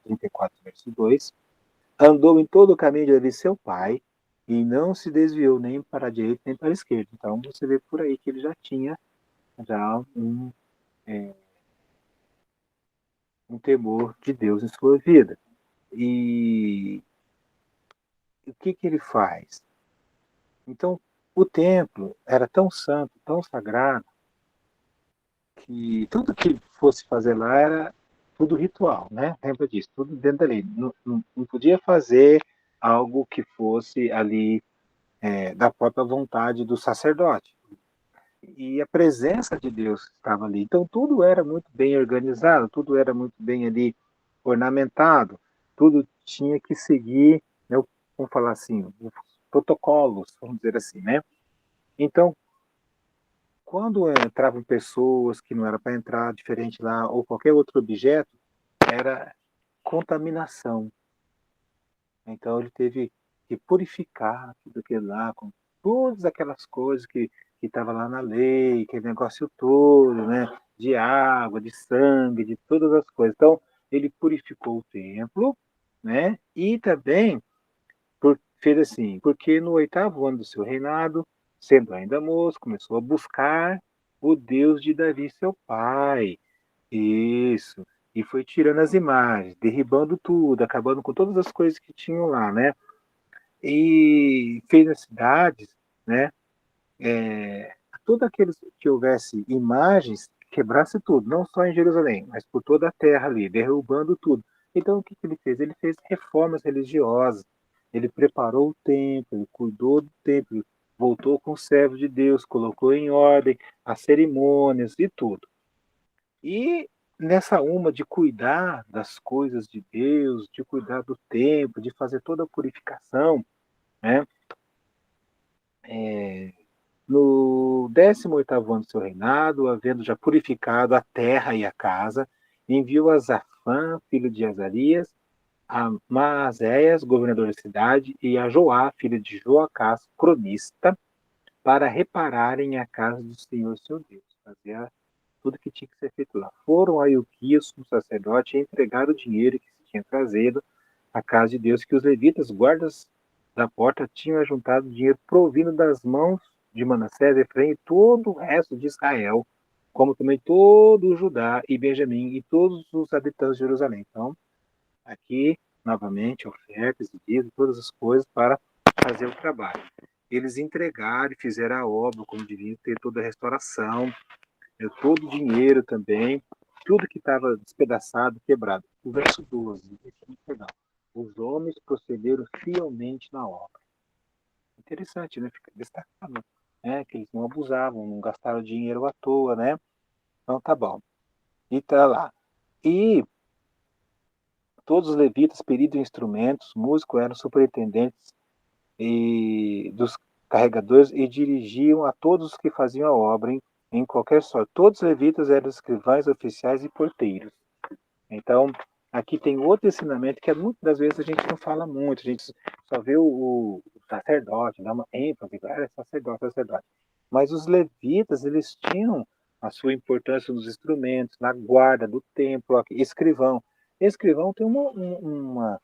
34, verso 2, andou em todo o caminho de Davi seu pai, e não se desviou nem para a direita nem para a esquerda. Então você vê por aí que ele já tinha já um temor de Deus em sua vida. E o que, que ele faz? Então, o templo era tão santo, tão sagrado, que tudo que fosse fazer lá era tudo ritual, né? Lembra disso, tudo dentro da lei. Não podia fazer algo que fosse ali da própria vontade do sacerdote. E a presença de Deus estava ali. Então tudo era muito bem organizado, tudo era muito bem ali ornamentado, tudo tinha que seguir, né, vamos falar assim, os protocolos, vamos dizer assim, né? Então, quando entravam pessoas que não era para entrar, diferente lá, ou qualquer outro objeto, era contaminação. Então ele teve que purificar tudo aquilo lá, com todas aquelas coisas que estava lá na lei, aquele negócio todo, né? De água, de sangue, de todas as coisas. Então ele purificou o templo, né? E também fez assim, porque no 8º ano do seu reinado, sendo ainda moço, começou a buscar o Deus de Davi, seu pai. Isso. E foi tirando as imagens, derribando tudo, acabando com todas as coisas que tinham lá, né? E fez as cidades, né? tudo aqueles que houvesse imagens, quebrasse tudo, não só em Jerusalém, mas por toda a terra ali, derrubando tudo. Então, o que ele fez? Ele fez reformas religiosas, ele preparou o templo, ele cuidou do templo, voltou com os servos de Deus, colocou em ordem as cerimônias e tudo. E nessa uma de cuidar das coisas de Deus, de cuidar do templo, de fazer toda a purificação, né? No 18º ano do seu reinado, havendo já purificado a terra e a casa, enviou a Zafã, filho de Azarias, a Maazéias, governador da cidade, e a Joá, filho de Joacás, cronista, para repararem a casa do Senhor seu Deus. Fazia tudo que tinha que ser feito lá. Foram a Ilquias, o sacerdote, e entregaram o dinheiro que se tinha trazido à casa de Deus, que os levitas, guardas da porta, tinham ajuntado dinheiro provindo das mãos de Manassés, Efraim e todo o resto de Israel, como também todo o Judá e Benjamim e todos os habitantes de Jerusalém. Então, aqui, novamente, ofertas e dízimos, todas as coisas para fazer o trabalho. Eles entregaram e fizeram a obra, como deviam ter toda a restauração, todo o dinheiro também, tudo que estava despedaçado, quebrado. O verso 12, perdão. Os homens procederam fielmente na obra. Interessante, né? Fica destacado, né? Que eles não abusavam, não gastaram dinheiro à toa, né? Então tá bom. E tá lá. E todos os levitas, peritos em instrumentos, músicos, eram superintendentes e dos carregadores e dirigiam a todos os que faziam a obra em qualquer sorte. Todos os levitas eram escrivães, oficiais e porteiros. Então, aqui tem outro ensinamento que muitas das vezes a gente não fala muito, a gente só vê o sacerdote, dá uma ênfase, é sacerdote, sacerdote. Mas os levitas, eles tinham a sua importância nos instrumentos, na guarda do templo, escrivão. Escrivão tem uma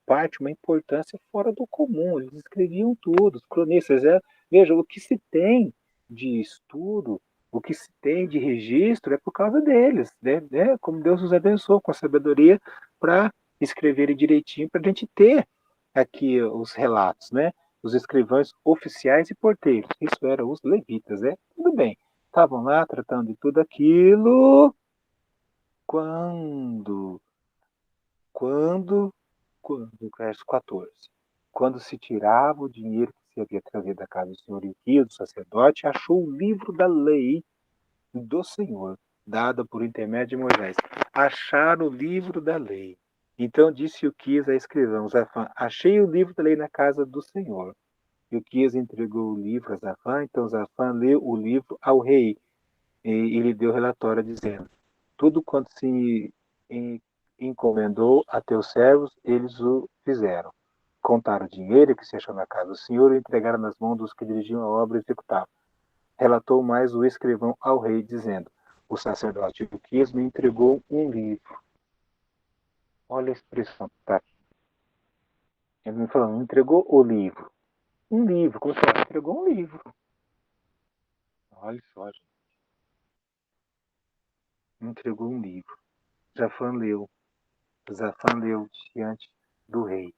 parte, uma importância fora do comum, eles escreviam tudo, os cronistas. Veja, o que se tem de estudo, o que se tem de registro é por causa deles, né? Como Deus os abençoou com a sabedoria para escreverem direitinho, para a gente ter aqui os relatos, né? Os escrivães oficiais e porteiros, isso eram os levitas, né? Tudo bem, estavam lá tratando de tudo aquilo quando, quando, verso 14, quando se tirava o dinheiro que se havia trazido da casa do senhor Ilquias, do sacerdote, achou o livro da lei do Senhor, dada por intermédio de Moisés. Achar o livro da lei. Então disse Ilquias a escrivão Zafã: achei o livro da lei na casa do Senhor. Ilquias entregou o livro a Zafã, então Zafã leu o livro ao rei e lhe deu relatório dizendo: tudo quanto se encomendou a teus servos, eles o fizeram. Contaram o dinheiro que se achou na casa do Senhor e entregaram nas mãos dos que dirigiam a obra e executavam. Relatou mais o escrivão ao rei, dizendo: o sacerdote Ilquias me entregou um livro. Olha a expressão que está aqui. Ele me falou, me entregou o livro. Um livro, como se fosse, entregou um livro. Olha só, gente. Me entregou um livro. Zafã leu. Zafã leu diante do rei.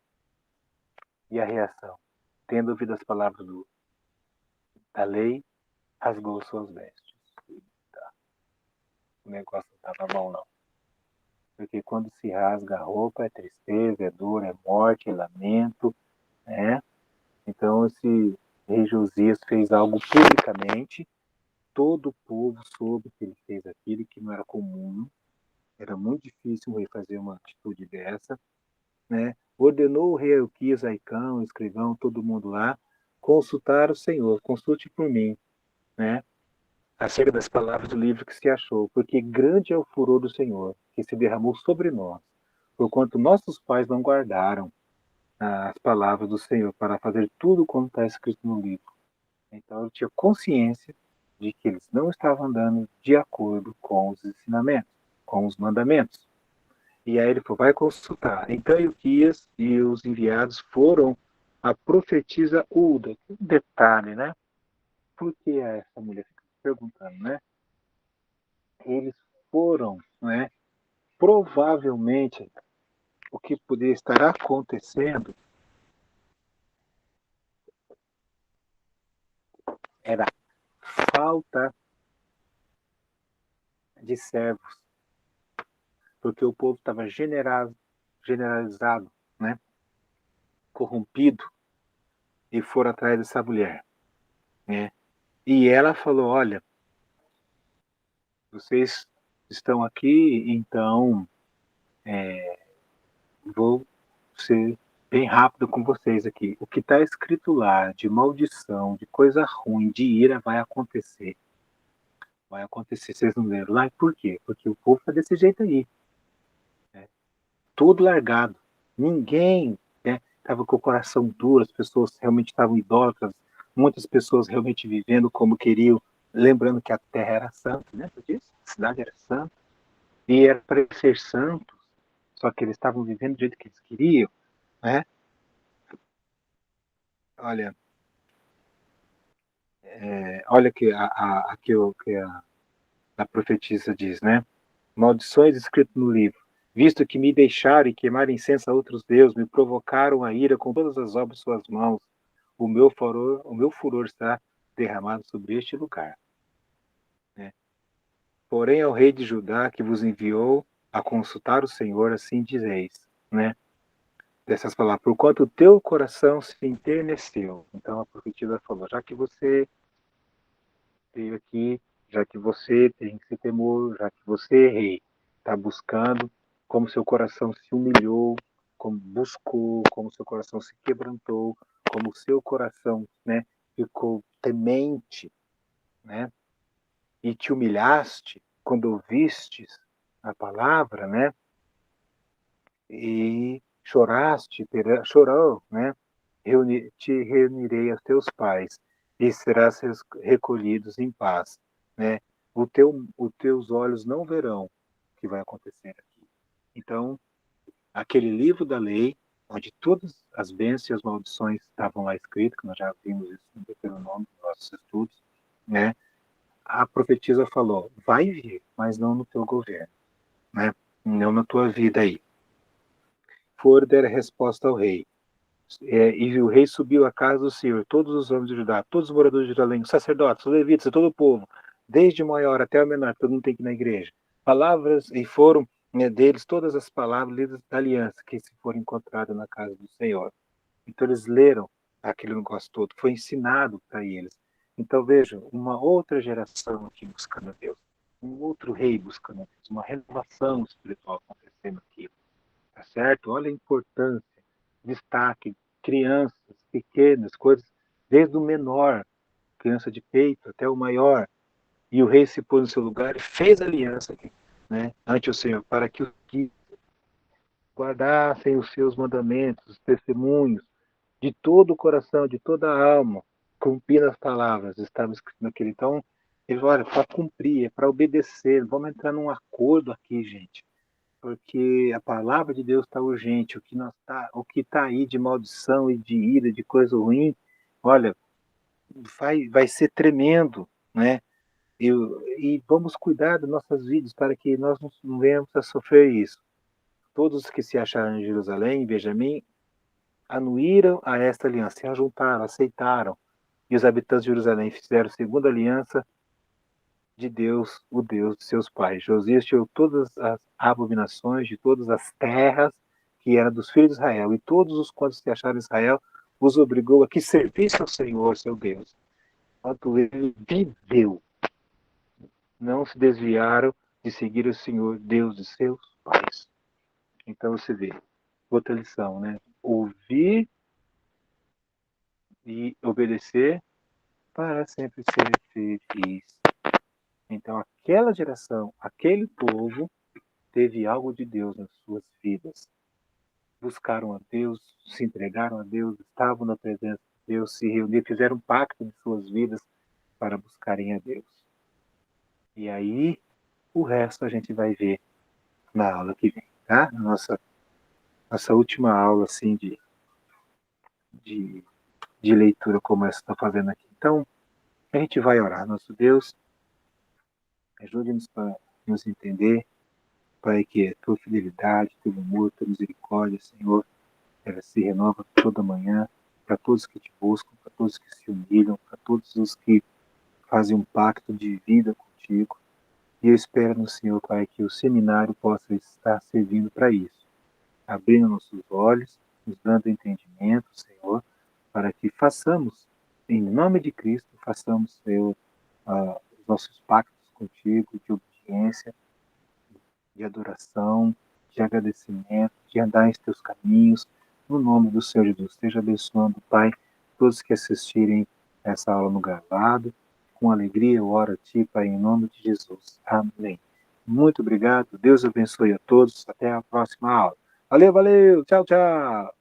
E a reação? Tendo ouvido as palavras da lei, rasgou suas vestes. Eita, o negócio não estava bom, não. Porque quando se rasga a roupa, é tristeza, é dor, é morte, é lamento, né? Então, esse rei Josias fez algo publicamente, todo o povo soube que ele fez aquilo, que não era comum, era muito difícil um rei fazer uma atitude dessa, né? Ordenou o rei Elquias, Aicão, escrivão, todo mundo lá, consultar o Senhor, consulte por mim, né? Acerca das palavras do livro que se achou, porque grande é o furor do Senhor, que se derramou sobre nós, porquanto nossos pais não guardaram as palavras do Senhor para fazer tudo como está escrito no livro. Então ele tinha consciência de que eles não estavam andando de acordo com os ensinamentos, com os mandamentos. E aí ele falou, vai consultar. Então Ilquias e os enviados foram a profetisa Ulda. Um detalhe, né? Por que essa mulher fica perguntando, né? Eles foram, né? Provavelmente o que poderia estar acontecendo era falta de servos, porque o povo estava generalizado, né? Corrompido, e foram atrás dessa mulher, né? E ela falou: olha, vocês estão aqui, então vou ser bem rápido com vocês aqui. O que está escrito lá de maldição, de coisa ruim, de ira, vai acontecer. Vai acontecer. Vocês não leram lá? E por quê? Porque o povo está desse jeito aí. Né? Todo largado. Ninguém estava com o coração duro, as pessoas realmente estavam idólatras, muitas pessoas realmente vivendo como queriam, lembrando que a terra era santa, né? A cidade era santa, e era para ser santos, só que eles estavam vivendo do jeito que eles queriam, né? Olha, olha que a profetisa diz, né? Maldições escritas no livro. Visto que me deixaram e queimaram incenso a outros deuses, me provocaram a ira com todas as obras de suas mãos, o meu furor está derramado sobre este lugar. Né? Porém, ao rei de Judá que vos enviou a consultar o Senhor, assim dizeis, né? Dessas palavras, porquanto o teu coração se enterneceu. Então a profetisa falou, já que você veio aqui, já que você tem esse temor, já que você, rei, está buscando, como seu coração se humilhou, como buscou, como seu coração se quebrantou, como seu coração, né, ficou temente, né, e te humilhaste quando ouvistes a palavra, né, e choraste, chorou, né, te reunirei aos teus pais e serás recolhidos em paz, né? Os teus olhos não verão o que vai acontecer aqui. Então, aquele livro da lei, onde todas as bênçãos e as maldições estavam lá escritas, que nós já vimos isso no Deuteronômio, nos nossos estudos, né? A profetisa falou, vai vir, mas não no teu governo, né? Não na tua vida aí. For der a resposta ao rei. E o rei subiu à casa do Senhor, todos os homens de Judá, todos os moradores de Jerusalém, os sacerdotes, os levitas e todo o povo, desde o maior até o menor, todo mundo tem que ir na igreja. Palavras, e foram deles todas as palavras lidas da aliança que se foram encontradas na casa do Senhor. Então eles leram aquele negócio todo, foi ensinado para eles. Então vejam, uma outra geração aqui buscando a Deus, um outro rei buscando a Deus, uma renovação espiritual acontecendo aqui. Tá certo? Olha a importância, destaque, crianças pequenas, coisas, desde o menor, criança de peito, até o maior, e o rei se pôs no seu lugar e fez aliança, né, ante o Senhor, para que os que guardassem os seus mandamentos, os testemunhos, de todo o coração, de toda a alma, cumprir as palavras, estava escrito naquele. Então, ele falou, olha, para cumprir, é para obedecer, vamos entrar num acordo aqui, gente, porque a palavra de Deus está urgente. O que está aí de maldição e de ira, de coisa ruim, olha, vai ser tremendo, né? E vamos cuidar das nossas vidas para que nós não venhamos a sofrer isso. Todos que se acharam em Jerusalém, em Benjamim, anuíram a esta aliança, se ajuntaram, aceitaram. E os habitantes de Jerusalém fizeram segunda aliança de Deus, o Deus de seus pais. Josias tirou todas as abominações de todas as terras que eram dos filhos de Israel, e todos os quantos se acharam em Israel, os obrigou a que servissem ao Senhor, seu Deus. Enquanto ele viveu, não se desviaram de seguir o Senhor, Deus de seus pais. Então você vê, outra lição, né? Ouvir e obedecer para sempre ser feliz. Então aquela geração, aquele povo, teve algo de Deus nas suas vidas. Buscaram a Deus, se entregaram a Deus, estavam na presença de Deus, se reuniram, fizeram um pacto de suas vidas para buscarem a Deus. E aí, o resto a gente vai ver na aula que vem, tá? Nossa última aula, assim, de, de leitura como essa está fazendo aqui. Então, a gente vai orar. Nosso Deus, ajude-nos para nos entender, Pai, que a tua fidelidade, teu amor, tua misericórdia, Senhor, ela se renova toda manhã para todos que te buscam, para todos que se humilham, para todos os que fazer um pacto de vida contigo. E eu espero no Senhor, Pai, que o seminário possa estar servindo para isso, abrindo nossos olhos, nos dando entendimento, Senhor, para que façamos, em nome de Cristo, façamos, Senhor, os nossos pactos contigo, de obediência, de adoração, de agradecimento, de andar em teus caminhos, no nome do Senhor Jesus. Esteja abençoando, Pai, todos que assistirem essa aula no gravado. Com alegria eu oro a Ti, Pai, em nome de Jesus. Amém. Muito obrigado. Deus abençoe a todos. Até a próxima aula. Valeu, valeu. Tchau, tchau.